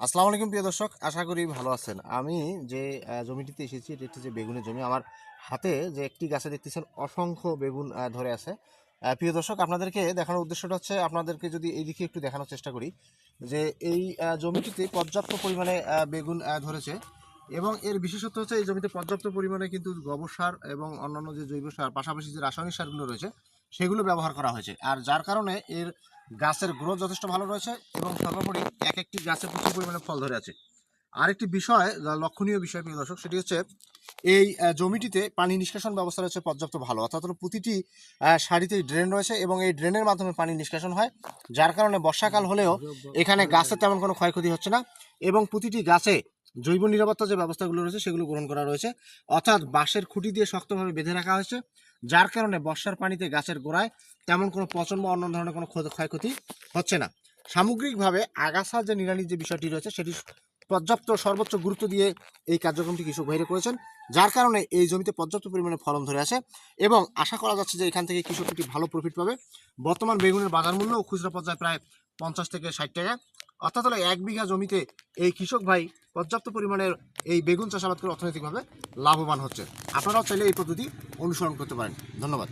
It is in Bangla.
আসসালামু আলাইকুম প্রিয় দর্শক, আশা করি ভালো আছেন। আমি যে জমিটিতে এসেছি এটি হচ্ছে যে বেগুনের জমি। আমার হাতে যে একটি গাছে দেখতেছেন অসংখ্য বেগুন ধরে আছে। প্রিয় দর্শক, আপনাদেরকে দেখানোর উদ্দেশ্যটা হচ্ছে আপনাদেরকে যদি এইদিকে একটু দেখানোর চেষ্টা করি যে এই জমিটিতে পর্যাপ্ত পরিমাণে বেগুন ধরেছে এবং এর বিশেষত্ব হচ্ছে এই জমিতে পর্যাপ্ত পরিমাণে কিন্তু গোবর সার এবং অন্যান্য যে জৈব সার পাশাপাশি যে রাসায়নিক সারগুলো রয়েছে সেগুলো ব্যবহার করা হয়েছে। আর যার কারণে এর গাছের গ্রোথ যথেষ্ট ভালো রয়েছে এবং সর্বোপরি এক একটি গাছে প্রচুর পরিমাণে ফল ধরে আছে। আরেকটি বিষয় যা লক্ষণীয় বিষয় প্রিয় দর্শক, সেটি হচ্ছে এই জমিটিতে পানি নিষ্কাশন ব্যবস্থা রয়েছে পর্যাপ্ত ভালো, অর্থাৎ হলো প্রতিটি সারিতেই ড্রেন রয়েছে এবং এই ড্রেনের মাধ্যমে পানি নিষ্কাশন হয়, যার কারণে বর্ষাকাল হলেও এখানে গাছের তেমন কোনো ক্ষয়ক্ষতি হচ্ছে না এবং প্রতিটি গাছে জৈব নিরাপত্তা যে ব্যবস্থাগুলো রয়েছে সেগুলো গ্রহণ করা রয়েছে, অর্থাৎ বাঁশের খুঁটি দিয়ে শক্তভাবে বেঁধে রাখা হয়েছে, যার কারণে বর্ষার পানিতে গাছের গোড়ায় তেমন কোনো পচন বা অন্য ধরনের কোনো ক্ষয়ক্ষতি হচ্ছে না। সামগ্রিকভাবে আগাছা যে নিড়ানির যে বিষয়টি রয়েছে সেটি পর্যাপ্ত সর্বোচ্চ গুরুত্ব দিয়ে এই কার্যক্রমটি কৃষক ভাইরা করেছেন, যার কারণে এই জমিতে পর্যাপ্ত পরিমাণে ফলন ধরে আছে এবং আশা করা যাচ্ছে যে এখান থেকে কৃষক একটি ভালো প্রফিট পাবে। বর্তমান বেগুনের বাজার মূল্য খুচরা পর্যায়ে প্রায় 50 থেকে 60 টাকা, অর্থাৎ হলো 1 বিঘা জমিতে এই কৃষক ভাই পর্যাপ্ত পরিমাণের এই বেগুন চাষাবাদ করে অর্থনৈতিকভাবে লাভবান হচ্ছে। আপনারাও চাইলে এই পদ্ধতি অনুসরণ করতে পারেন। ধন্যবাদ।